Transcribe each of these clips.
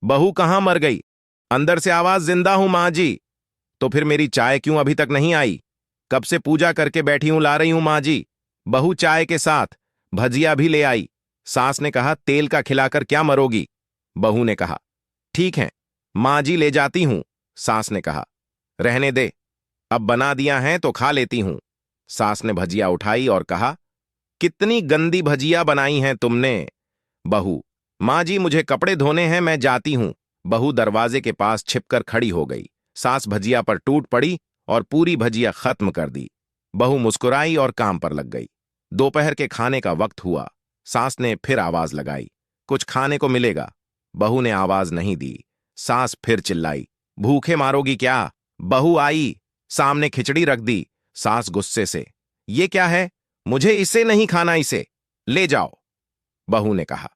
बहू कहाँ मर गई? अंदर से आवाज, जिंदा हूं माँ जी। तो फिर मेरी चाय क्यों अभी तक नहीं आई? कब से पूजा करके बैठी हूं, ला रही हूं माँ जी। बहू चाय के साथ भजिया भी ले आई। सास ने कहा, तेल का खिलाकर क्या मरोगी? बहू ने कहा, ठीक है माँ जी, ले जाती हूं। सास ने कहा, रहने दे, अब बना दिया है तो खा लेती हूं। सास ने भजिया उठाई और कहा, कितनी गंदी भजिया बनाई हैं तुमने। बहू, माँ जी मुझे कपड़े धोने हैं, मैं जाती हूं। बहू दरवाजे के पास छिपकर खड़ी हो गई। सास भजिया पर टूट पड़ी और पूरी भजिया खत्म कर दी। बहू मुस्कुराई और काम पर लग गई। दोपहर के खाने का वक्त हुआ। सास ने फिर आवाज लगाई, कुछ खाने को मिलेगा? बहू ने आवाज नहीं दी। सास फिर चिल्लाई, भूखे मारोगी क्या? बहू आई, सामने खिचड़ी रख दी। सास गुस्से से, ये क्या है? मुझे इसे नहीं खाना, इसे ले जाओ। बहू ने कहा,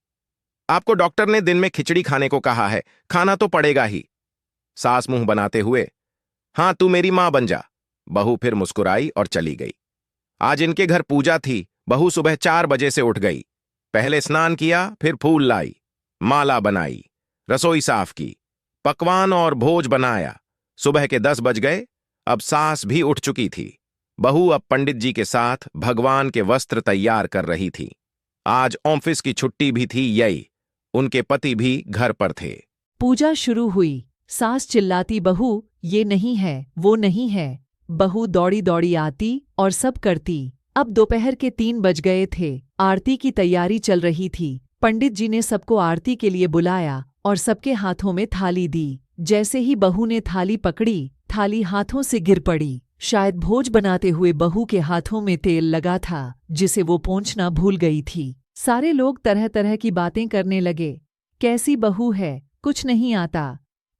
आपको डॉक्टर ने दिन में खिचड़ी खाने को कहा है, खाना तो पड़ेगा ही। सास मुंह बनाते हुए, हां तू मेरी मां बन जा। बहू फिर मुस्कुराई और चली गई। आज इनके घर पूजा थी। बहू सुबह 4 बजे से उठ गई। पहले स्नान किया, फिर फूल लाई, माला बनाई, रसोई साफ की, पकवान और भोज बनाया। सुबह के 10 बज गए। अब सास भी उठ चुकी थी। बहू अब पंडित जी के साथ भगवान के वस्त्र तैयार कर रही थी। आज ऑफिस की छुट्टी भी थी, यही उनके पति भी घर पर थे। पूजा शुरू हुई। सास चिल्लाती, बहू ये नहीं है, वो नहीं है। बहू दौड़ी दौड़ी आती और सब करती। अब दोपहर के 3 बज गए थे। आरती की तैयारी चल रही थी। पंडित जी ने सबको आरती के लिए बुलाया और सबके हाथों में थाली दी। जैसे ही बहू ने थाली पकड़ी, थाली हाथों से गिर पड़ी। शायद भोज बनाते हुए बहू के हाथों में तेल लगा था, जिसे वो पोंछना भूल गई थी। सारे लोग तरह तरह की बातें करने लगे। कैसी बहू है, कुछ नहीं आता,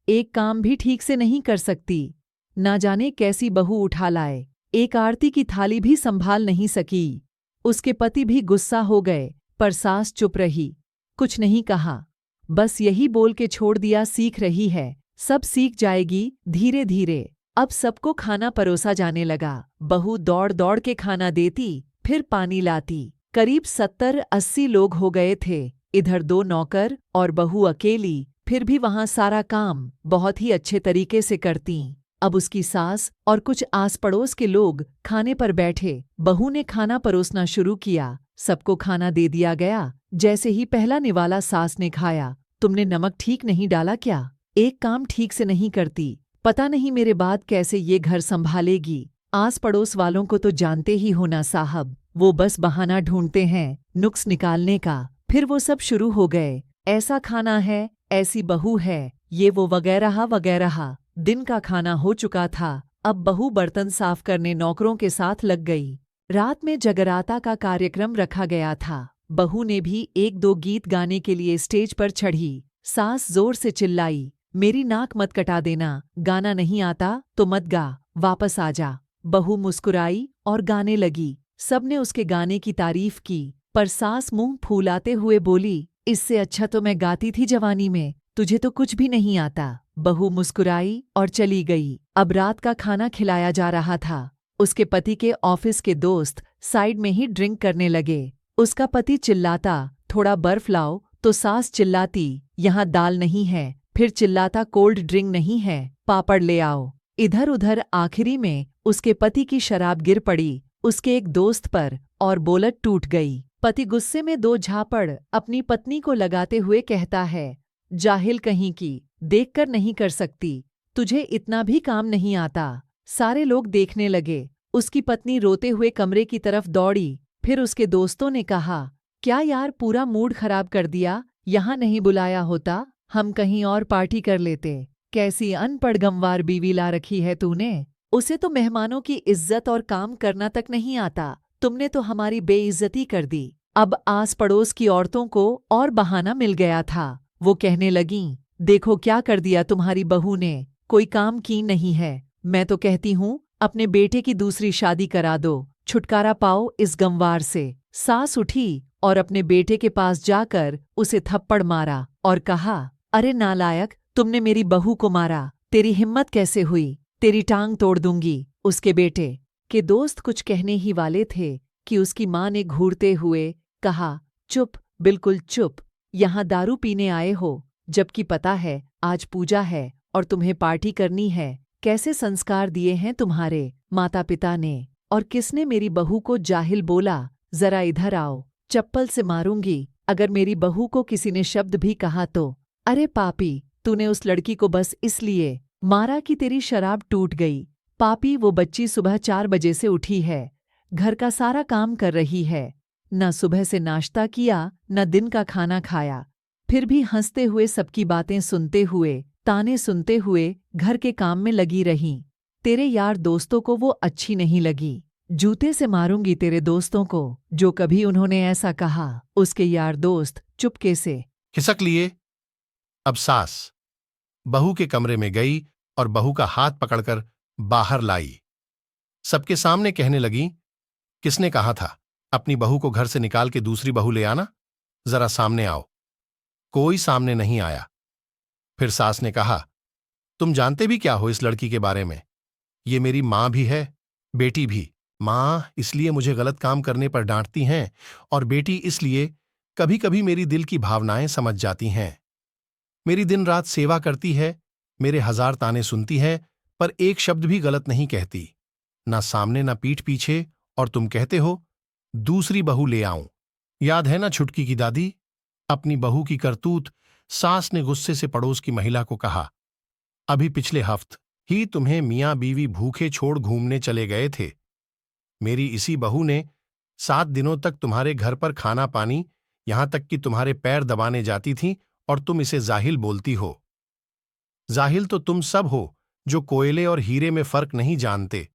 एक काम भी ठीक से नहीं कर सकती, ना जाने कैसी बहू उठा लाए, एक आरती की थाली भी संभाल नहीं सकी। उसके पति भी गुस्सा हो गए, पर सास चुप रही, कुछ नहीं कहा, बस यही बोल के छोड़ दिया, सीख रही है, सब सीख जाएगी धीरे धीरे। अब सबको खाना परोसा जाने लगा। बहू दौड़ दौड़ के खाना देती, फिर पानी लाती। करीब 70-80 लोग हो गए थे। इधर 2 नौकर और बहू अकेली, फिर भी वहां सारा काम बहुत ही अच्छे तरीके से करती। अब उसकी सास और कुछ आस पड़ोस के लोग खाने पर बैठे। बहू ने खाना परोसना शुरू किया। सबको खाना दे दिया गया। जैसे ही पहला निवाला सास ने खाया, तुमने नमक ठीक नहीं डाला क्या? एक काम ठीक से नहीं करती, पता नहीं मेरे बाद कैसे ये घर संभालेगी। आस पड़ोस वालों को तो जानते ही हो ना साहब, वो बस बहाना ढूंढते हैं नुक्स निकालने का। फिर वो सब शुरू हो गए, ऐसा खाना है, ऐसी बहू है, ये वो वगैरह वगैरह। दिन का खाना हो चुका था। अब बहू बर्तन साफ करने नौकरों के साथ लग गई। रात में जगराता का कार्यक्रम रखा गया था। बहू ने भी 1-2 गीत गाने के लिए स्टेज पर चढ़ी। सास जोर से चिल्लाई, मेरी नाक मत कटा देना, गाना नहीं आता तो मत गा, वापस आ जा। बहू मुस्कुराई और गाने लगी। सबने उसके गाने की तारीफ की, पर सास मुंह फूलाते हुए बोली, इससे अच्छा तो मैं गाती थी जवानी में, तुझे तो कुछ भी नहीं आता। बहू मुस्कुराई और चली गई। अब रात का खाना खिलाया जा रहा था। उसके पति के ऑफिस के दोस्त साइड में ही ड्रिंक करने लगे। उसका पति चिल्लाता, थोड़ा बर्फ लाओ, तो सास चिल्लाती, यहाँ दाल नहीं है, फिर चिल्लाता, कोल्ड ड्रिंक नहीं है, पापड़ ले आओ। इधर उधर आखिरी में उसके पति की शराब गिर पड़ी उसके एक दोस्त पर और बोलट टूट गई। पति गुस्से में 2 झापड़ अपनी पत्नी को लगाते हुए कहता है, जाहिल कहीं की, देखकर नहीं कर सकती, तुझे इतना भी काम नहीं आता। सारे लोग देखने लगे। उसकी पत्नी रोते हुए कमरे की तरफ दौड़ी। फिर उसके दोस्तों ने कहा, क्या यार, पूरा मूड खराब कर दिया, यहाँ नहीं बुलाया होता, हम कहीं और पार्टी कर लेते। कैसी अनपढ़ गंवार बीवी ला रखी है तूने, उसे तो मेहमानों की इज्जत और काम करना तक नहीं आता, तुमने तो हमारी बेइज्जती कर दी। अब आस पड़ोस की औरतों को और बहाना मिल गया था। वो कहने लगीं, देखो क्या कर दिया तुम्हारी बहू ने, कोई काम की नहीं है। मैं तो कहती हूँ अपने बेटे की दूसरी शादी करा दो, छुटकारा पाओ इस गंवार से। सास उठी और अपने बेटे के पास जाकर उसे थप्पड़ मारा और कहा, अरे नालायक, तुमने मेरी बहू को मारा, तेरी हिम्मत कैसे हुई, तेरी टांग तोड़ दूंगी। उसके बेटे के दोस्त कुछ कहने ही वाले थे कि उसकी माँ ने घूरते हुए कहा, चुप, बिल्कुल चुप, यहाँ दारू पीने आए हो, जबकि पता है आज पूजा है और तुम्हें पार्टी करनी है। कैसे संस्कार दिए हैं तुम्हारे माता पिता ने। और किसने मेरी बहू को जाहिल बोला। जरा इधर आओ, चप्पल से मारूंगी अगर मेरी बहू को किसी ने शब्द भी कहा तो। अरे पापी, तूने उस लड़की को बस इसलिए मारा कि तेरी शराब टूट गई। पापी, वो बच्ची सुबह 4 बजे से उठी है, घर का सारा काम कर रही है, न सुबह से नाश्ता किया न दिन का खाना खाया, फिर भी हंसते हुए सबकी बातें सुनते हुए ताने सुनते हुए घर के काम में लगी रही। तेरे यार दोस्तों को वो अच्छी नहीं लगी। जूते से मारूंगी तेरे दोस्तों को जो कभी उन्होंने ऐसा कहा। उसके यार दोस्त चुपके से खिसक लिए। अब सास बहू के कमरे में गई और बहू का हाथ पकड़कर बाहर लाई। सबके सामने कहने लगी, किसने कहा था अपनी बहू को घर से निकाल के दूसरी बहू ले आना? जरा सामने आओ। कोई सामने नहीं आया। फिर सास ने कहा, तुम जानते भी क्या हो इस लड़की के बारे में? ये मेरी मां भी है, बेटी भी। मां इसलिए मुझे गलत काम करने पर डांटती हैं और बेटी इसलिए कभी कभी मेरी दिल की भावनाएं समझ जाती हैं। मेरी दिन रात सेवा करती है, मेरे 1000 ताने सुनती है, पर एक शब्द भी गलत नहीं कहती, ना सामने ना पीठ पीछे। और तुम कहते हो दूसरी बहू ले आऊं। याद है ना छुटकी की दादी? अपनी बहू की करतूत सास ने गुस्से से पड़ोस की महिला को कहा, अभी पिछले हफ्ते ही तुम्हें मियां बीवी भूखे छोड़ घूमने चले गए थे। मेरी इसी बहू ने 7 दिनों तक तुम्हारे घर पर खाना पानी, यहां तक कि तुम्हारे पैर दबाने जाती थी और तुम इसे जाहिल बोलती हो। जाहिल तो तुम सब हो जो कोयले और हीरे में फर्क नहीं जानते।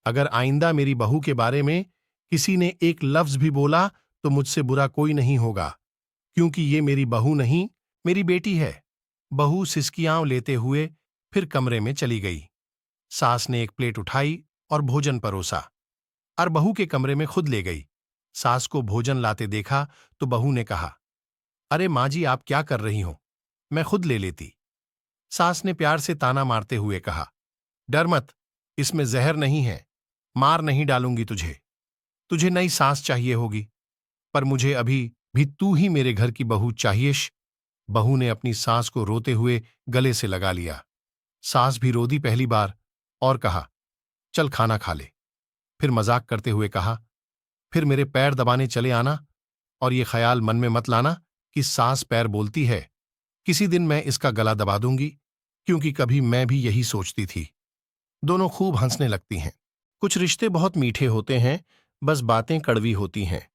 अगर आइंदा मेरी बहू के बारे में किसी ने एक लफ्ज भी बोला तो मुझसे बुरा कोई नहीं होगा, क्योंकि ये मेरी बहू नहीं, मेरी बेटी है। बहू सिसकियां लेते हुए फिर कमरे में चली गई। सास ने एक प्लेट उठाई और भोजन परोसा और बहू के कमरे में खुद ले गई। सास को भोजन लाते देखा तो बहू ने कहा, अरे माँ जी, आप क्या कर रही हो? मैं खुद ले लेती। सास ने प्यार से ताना मारते हुए कहा, डर मत, इसमें जहर नहीं है, मार नहीं डालूंगी तुझे। तुझे नई सास चाहिए होगी, पर मुझे अभी भी तू ही मेरे घर की बहू चाहिएश। बहू ने अपनी सास को रोते हुए गले से लगा लिया। सास भी रो दी पहली बार और कहा, चल खाना खा ले। फिर मजाक करते हुए कहा, फिर मेरे पैर दबाने चले आना, और ये ख्याल मन में मत लाना कि सास पैर बोलती है। किसी दिन मैं इसका गला दबा दूंगी, क्योंकि कभी मैं भी यही सोचती थी। दोनों खूब हंसने लगती हैं। कुछ रिश्ते बहुत मीठे होते हैं, बस बातें कड़वी होती हैं।